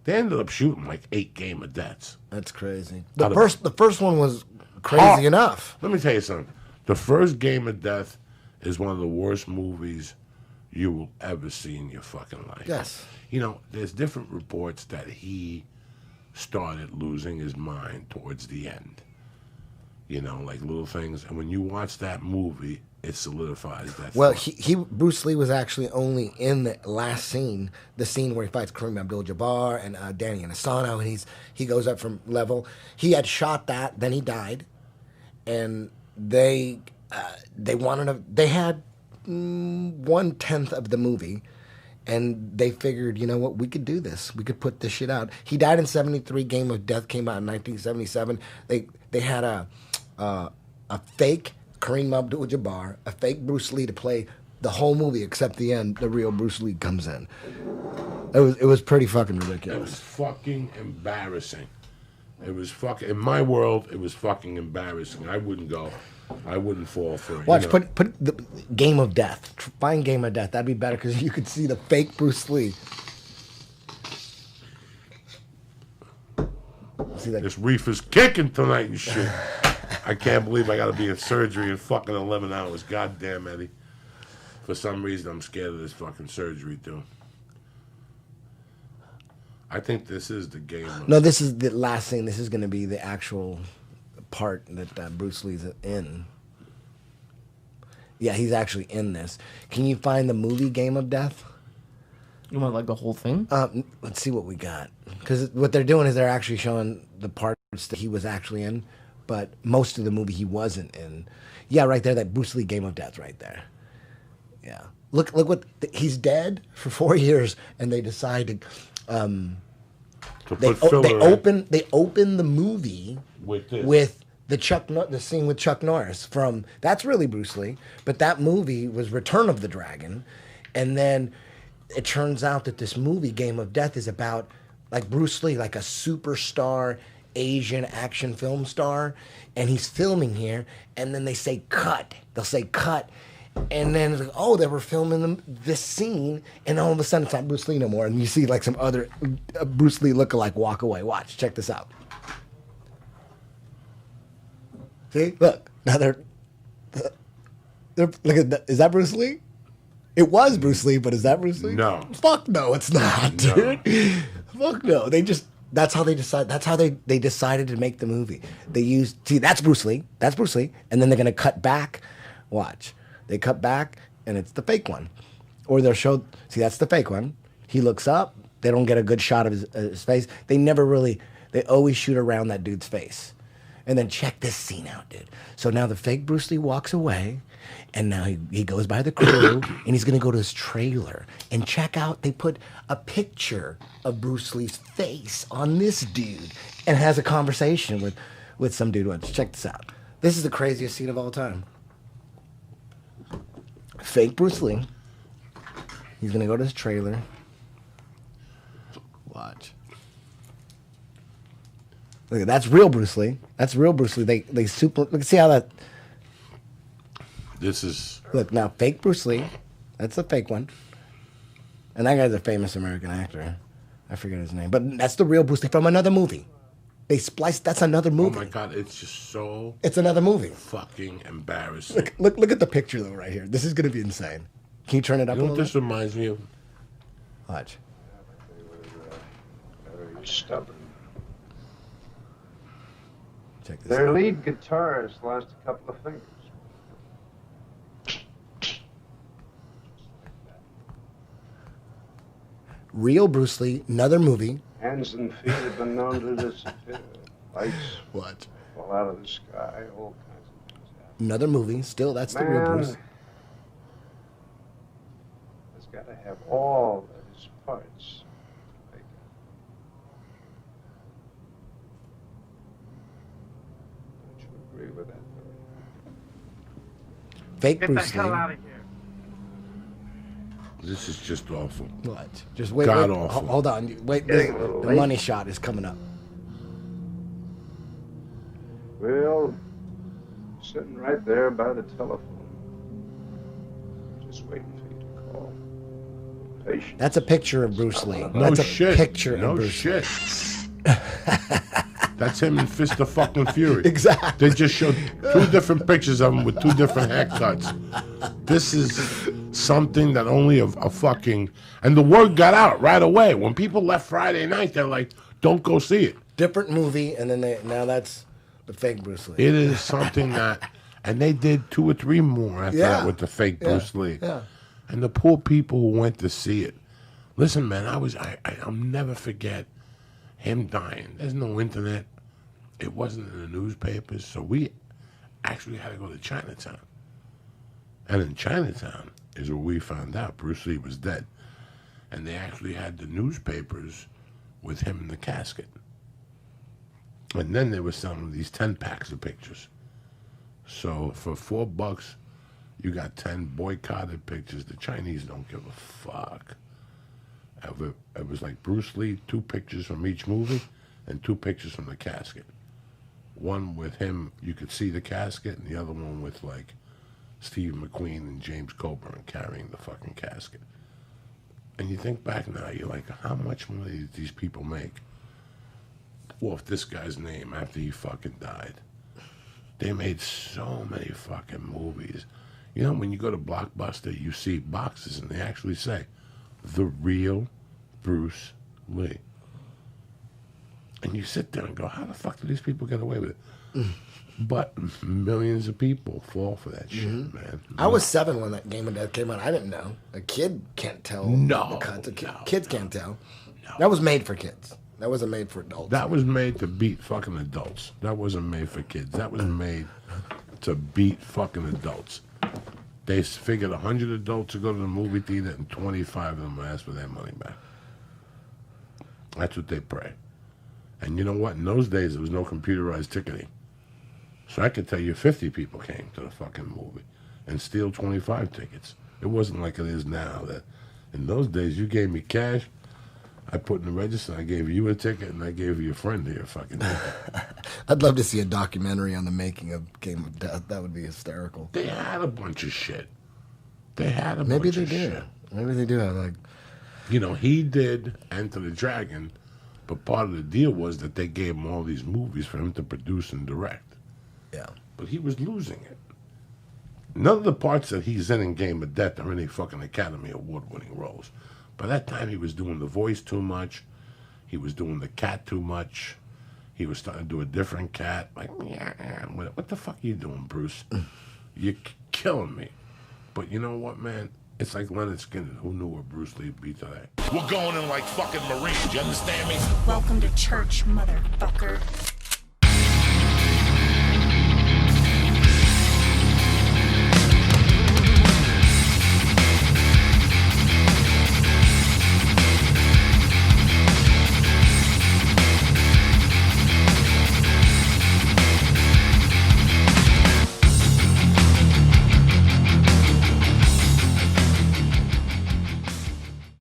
They ended up shooting like 8 Game of Deaths. That's crazy. The first one was crazy enough. Let me tell you something. The first Game of Death is one of the worst movies you will ever see in your fucking life. Yes. You know, there's different reports that he started losing his mind towards the end. You know, like little things. And when you watch that movie, it solidifies that. Well, Bruce Lee was actually only in the last scene, the scene where he fights Kareem Abdul-Jabbar and Danny Inosanto, and he goes up from level. He had shot that, then he died, and they wanted to. They had 1/10 of the movie, and they figured, you know what, we could do this. We could put this shit out. He died in '73. Game of Death came out in 1977. They had a fake Kareem Abdul-Jabbar, a fake Bruce Lee to play the whole movie except the end. The real Bruce Lee comes in. It was pretty fucking ridiculous. It was fucking embarrassing. It was fucking, in my world, it was fucking embarrassing. I wouldn't go. I wouldn't fall for it. Watch, you know? put the Game of Death. Find Game of Death. That'd be better because you could see the fake Bruce Lee. See that? This reefer's kicking tonight and shit. I can't believe I got to be in surgery in fucking 11 hours. God damn, Eddie. For some reason, I'm scared of this fucking surgery, too. I think this is the game. No, this is the last scene. This is going to be the actual part that Bruce Lee's in. Yeah, he's actually in this. Can you find the movie Game of Death? You want like the whole thing? Let's see what we got. Because what they're doing is they're actually showing the parts that he was actually in, but most of the movie he wasn't in. Yeah, right there, that Bruce Lee Game of Death right there. Yeah. Look what he's dead for 4 years, and they decide to they open the movie with this. with the scene with Chuck Norris from that's really Bruce Lee, but that movie was Return of the Dragon, and then it turns out that this movie Game of Death is about like Bruce Lee, like a superstar Asian action film star, and he's filming here, and then they say cut. They'll say cut. And then it's like, oh, they were filming this scene, and all of a sudden it's not Bruce Lee no more, and you see like some other Bruce Lee lookalike walk away. Watch, check this out. See, look, now they're look at that. Is that Bruce Lee? It was Bruce Lee, but is that Bruce Lee? No. Fuck no, it's not, dude. Fuck no. That's how they decide. That's how they decided to make the movie. They used that's Bruce Lee, and then they're gonna cut back. Watch. They cut back, and it's the fake one. Or they'll show, see, that's the fake one. He looks up. They don't get a good shot of his face. They always shoot around that dude's face. And then check this scene out, dude. So now the fake Bruce Lee walks away, and now he goes by the crew, and he's going to go to his trailer. And check out, they put a picture of Bruce Lee's face on this dude and has a conversation with some dude. Once. Check this out. This is the craziest scene of all time. Fake Bruce Lee. He's gonna go to his trailer. Watch. Look, that's real Bruce Lee. That's real Bruce Lee. They super. Look, see how that. This is. Look now, fake Bruce Lee. That's the fake one. And that guy's a famous American actor. I forget his name, but that's the real Bruce Lee from another movie. They spliced. That's another movie. Oh my God! It's just so. It's another movie. Fucking embarrassing. Look at the picture though, right here. This is gonna be insane. Can you turn it up? You know what this reminds me of? Watch. Very stubborn. Check this Their out. lead guitarist lost a couple of fingers. Real Bruce Lee, another movie. Hands and feet have been known to disappear. Lights Watch. fall out of the sky, all kinds of things happen. Another movie. Still, that's the real Bruce. Has got to have all of his parts taken. Don't you agree with that, Billy? Fake Get the Bruce Lee. hell out of here. This is just awful. What? Just wait. God wait. awful. Hold on. Wait. Getting a little The late. money shot is coming up. Well, sitting right there by the telephone, just waiting for you to call. patient. That's a picture of Bruce Lee. No That's a shit. picture No of Bruce shit. That's him in Fist of Fucking Fury. Exactly. They just showed two different pictures of him with two different haircuts. This is something that only a fucking... And the word got out right away. When people left Friday night, they're like, don't go see it. Different movie, and then now that's the fake Bruce Lee. It is something that... And they did 2 or 3 more after that with the fake Bruce Lee. Yeah. And the poor people who went to see it. Listen, man, I'll never forget him dying. There's no internet. It wasn't in the newspapers, so we actually had to go to Chinatown. And in Chinatown is where we found out Bruce Lee was dead. And they actually had the newspapers with him in the casket. And then they were selling these 10-packs of pictures. So for $4, you got 10 boycotted pictures. The Chinese don't give a fuck. It was like Bruce Lee, 2 pictures from each movie and 2 pictures from the casket. One with him, you could see the casket, and the other one with like Steve McQueen and James Coburn carrying the fucking casket. And you think back now, you're like, how much money did these people make off this guy's name after he fucking died? They made so many fucking movies. You know, when you go to Blockbuster, you see boxes, and they actually say, the real Bruce Lee. And you sit there and go, how the fuck do these people get away with it? But millions of people fall for that shit, man. I was 7 when that Game of Death came out. I didn't know. A kid can't tell. No, the cuts. no, Kids can't tell. No. That was made for kids. That wasn't made for adults. That was made to beat fucking adults. That wasn't made for kids. That was made to beat fucking adults. They figured 100 adults would go to the movie theater and 25 of them would ask for their money back. That's what they pray. And you know what? In those days, there was no computerized ticketing. So I could tell you 50 people came to the fucking movie and steal 25 tickets. It wasn't like it is now that in those days, you gave me cash, I put in the register, I gave you a ticket, and I gave your friend your fucking ticket. I'd love to see a documentary on the making of Game of Death. That would be hysterical. They had a bunch of shit. They had a Maybe bunch they of do. shit. Maybe they do have like. You know, he did Enter the Dragon, but part of the deal was that they gave him all these movies for him to produce and direct. Yeah. But he was losing it. None of the parts that he's in Game of Death are any fucking Academy Award-winning roles. By that time, he was doing the voice too much. He was doing the cat too much. He was starting to do a different cat. Like, yeah, what the fuck are you doing, Bruce? You're killing me. But you know what, man? It's like Leonard Skinner. Who knew where Bruce Lee would be today? We're going in like fucking Marines. You understand me? Welcome to church, motherfucker.